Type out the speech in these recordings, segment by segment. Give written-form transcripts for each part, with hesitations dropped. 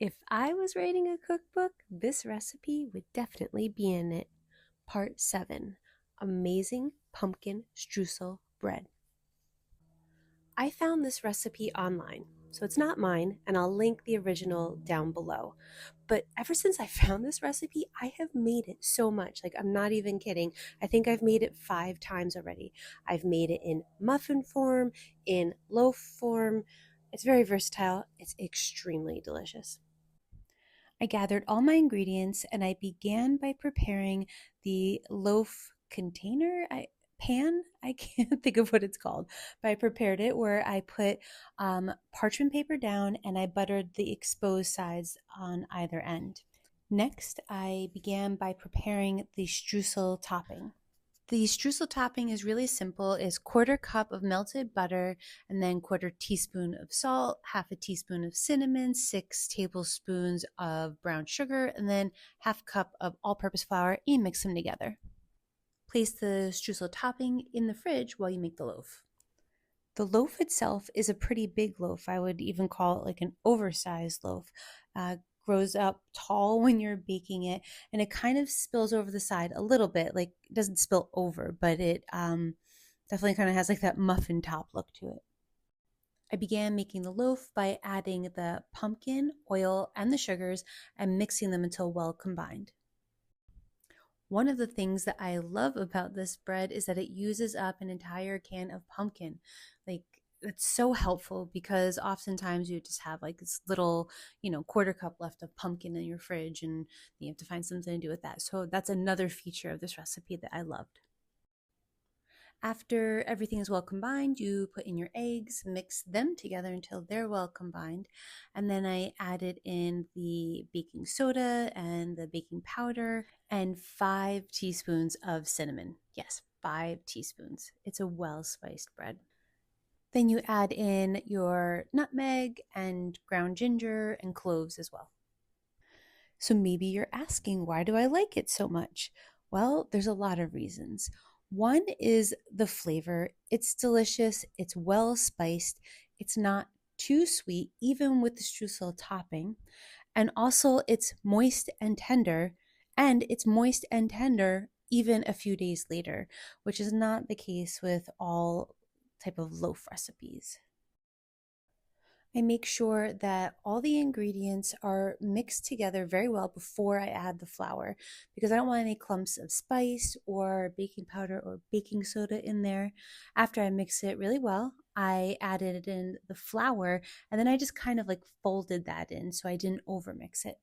If I was writing a cookbook, this recipe would definitely be in it. Part 7, Amazing Pumpkin Streusel Bread. I found this recipe online, so it's not mine, and I'll link the original down below. But ever since I found this recipe, I have made it so much. Like, I'm not even kidding. I think I've made it 5 times already. I've made it in muffin form, in loaf form. It's very versatile. It's extremely delicious. I gathered all my ingredients and I began by preparing the loaf container. I can't think of what it's called, but I prepared it where I put parchment paper down and I buttered the exposed sides on either end. Next, I began by preparing the streusel topping. The streusel topping is really simple. It's quarter cup of melted butter and then quarter teaspoon of salt, half a teaspoon of cinnamon, 6 tablespoons of brown sugar, and then half cup of all-purpose flour, and mix them together. Place the streusel topping in the fridge while you make the loaf. The loaf itself is a pretty big loaf. I would even call it like an oversized loaf. Grows up tall when you're baking it, and it kind of spills over the side a little bit. Like, it doesn't spill over, but it definitely kind of has like that muffin top look to it. I began making the loaf by adding the pumpkin, oil, and the sugars and mixing them until well combined. One of the things that I love about this bread is that it uses up an entire can of pumpkin. Like, it's so helpful because oftentimes you just have like this little, quarter cup left of pumpkin in your fridge and you have to find something to do with that. So that's another feature of this recipe that I loved. After everything is well combined, you put in your eggs, mix them together until they're well combined. And then I added in the baking soda and the baking powder and 5 teaspoons of cinnamon. Yes, 5 teaspoons. It's a well-spiced bread. Then you add in your nutmeg and ground ginger and cloves as well. So maybe you're asking, why do I like it so much? Well, there's a lot of reasons. One is the flavor. It's delicious. It's well spiced. It's not too sweet, even with the streusel topping. And also, it's moist and tender. And it's moist and tender even a few days later, which is not the case with all type of loaf recipes. I make sure that all the ingredients are mixed together very well before I add the flour because I don't want any clumps of spice or baking powder or baking soda in there. After I mix it really well, I added in the flour and then I just kind of like folded that in so I didn't overmix it.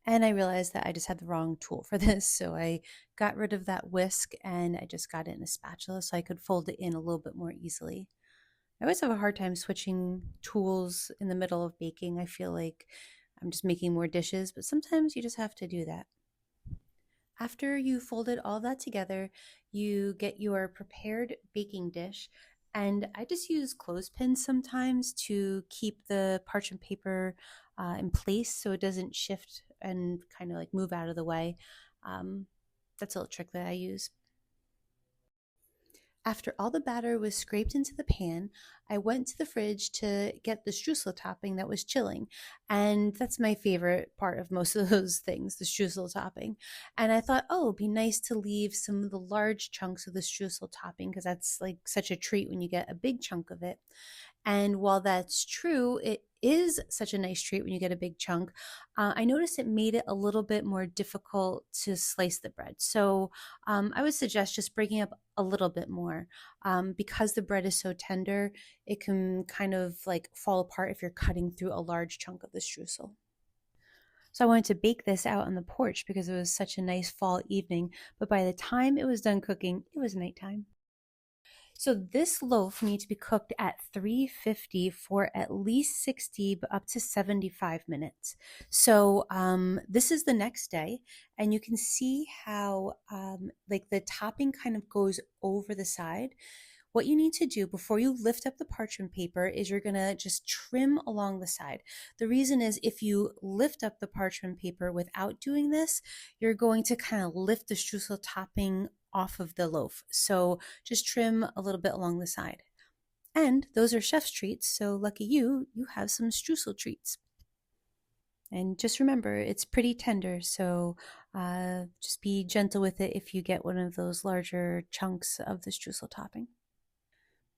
And I realized that I just had the wrong tool for this, so I got rid of that whisk and I just got it in a spatula so I could fold it in a little bit more easily. I always have a hard time switching tools in the middle of baking. I feel like I'm just making more dishes, but sometimes you just have to do that. After you folded all that together, you get your prepared baking dish. And I just use clothespins sometimes to keep the parchment paper in place so it doesn't shift and kind of like move out of the way. That's a little trick that I use. After all the batter was scraped into the pan, I went to the fridge to get the streusel topping that was chilling. And that's my favorite part of most of those things, the streusel topping. And I thought, oh, it'd be nice to leave some of the large chunks of the streusel topping because that's like such a treat when you get a big chunk of it. And while that's true, it is such a nice treat when you get a big chunk. I noticed it made it a little bit more difficult to slice the bread. So I would suggest just breaking up a little bit more. Because the bread is so tender, it can kind of like fall apart if you're cutting through a large chunk of the streusel. So I wanted to bake this out on the porch because it was such a nice fall evening. But by the time it was done cooking, it was nighttime. So this loaf needs to be cooked at 350 for at least 60, but up to 75 minutes. So this is the next day, and you can see how like the topping kind of goes over the side. What you need to do before you lift up the parchment paper is you're going to just trim along the side. The reason is if you lift up the parchment paper without doing this, you're going to kind of lift the streusel topping off of the loaf. So just trim a little bit along the side. And those are chef's treats, so lucky you, you have some streusel treats. And just remember, it's pretty tender, so just be gentle with it if you get one of those larger chunks of the streusel topping.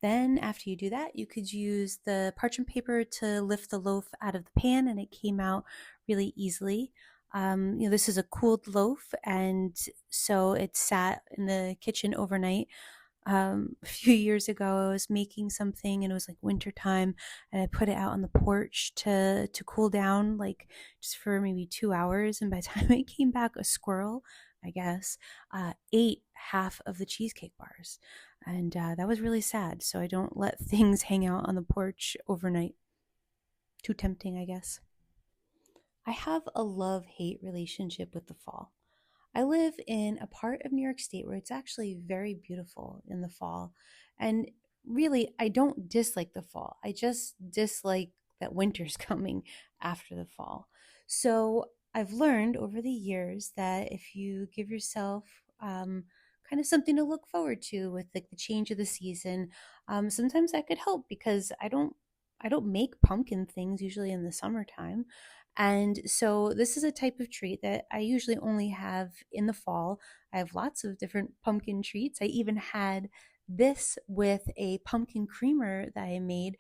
Then, after you do that, you could use the parchment paper to lift the loaf out of the pan, and it came out really easily. This is a cooled loaf, and so it sat in the kitchen overnight. A few years ago, I was making something, and it was like winter time, and I put it out on the porch to cool down, like just for maybe 2 hours. And by the time it came back, a squirrel, I guess, ate half of the cheesecake bars, and that was really sad. So I don't let things hang out on the porch overnight. Too tempting, I guess. I have a love-hate relationship with the fall. I live in a part of New York State where it's actually very beautiful in the fall. And really, I don't dislike the fall. I just dislike that winter's coming after the fall. So I've learned over the years that if you give yourself kind of something to look forward to with like the change of the season, sometimes that could help because I don't make pumpkin things usually in the summertime. And so this is a type of treat that I usually only have in the fall. I have lots of different pumpkin treats. I even had this with a pumpkin creamer that I made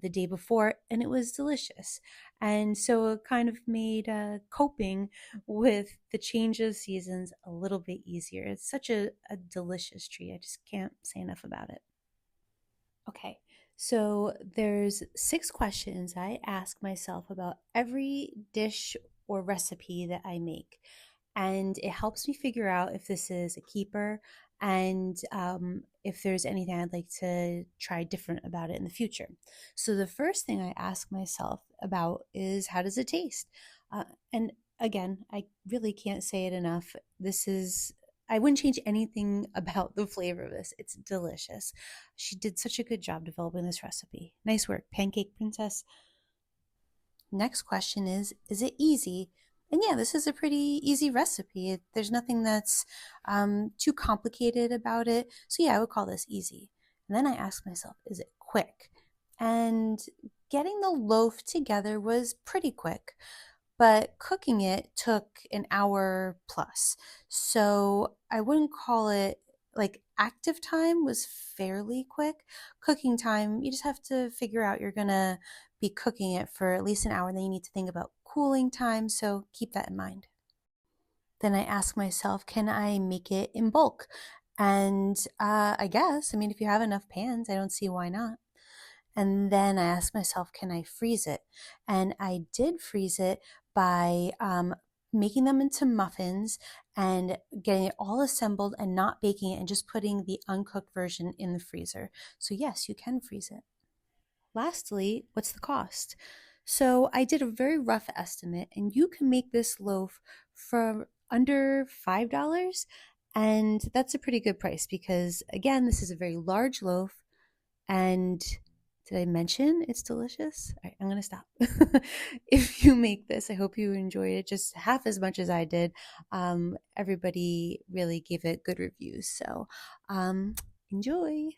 the day before, and it was delicious. And so it kind of made coping with the change of seasons a little bit easier. It's such a delicious treat. I just can't say enough about it. Okay, so there's 6 questions I ask myself about every dish or recipe that I make, and it helps me figure out if this is a keeper and if there's anything I'd like to try different about it in the future. So the first thing I ask myself about is how does it taste? And again, I really can't say it enough. I wouldn't change anything about the flavor of this. It's delicious. She did such a good job developing this recipe. Nice work, Pancake Princess. Next question is it easy? And yeah, this is a pretty easy recipe. There's nothing that's too complicated about it. So yeah, I would call this easy. And then I ask myself, is it quick? And getting the loaf together was pretty quick, but cooking it took an hour plus. So I wouldn't call it like active time was fairly quick. Cooking time, you just have to figure out you're gonna be cooking it for at least an hour, and then you need to think about cooling time. So keep that in mind. Then I ask myself, can I make it in bulk? And I guess, I mean, if you have enough pans, I don't see why not. And then I asked myself, can I freeze it? And I did freeze it by making them into muffins and getting it all assembled and not baking it and just putting the uncooked version in the freezer. So, yes, you can freeze it. Lastly, what's the cost? So, I did a very rough estimate, and you can make this loaf for under $5. And that's a pretty good price because, again, this is a very large loaf. And did I mention it's delicious? All right, I'm going to stop. If you make this, I hope you enjoyed it just half as much as I did. Everybody really gave it good reviews. So enjoy.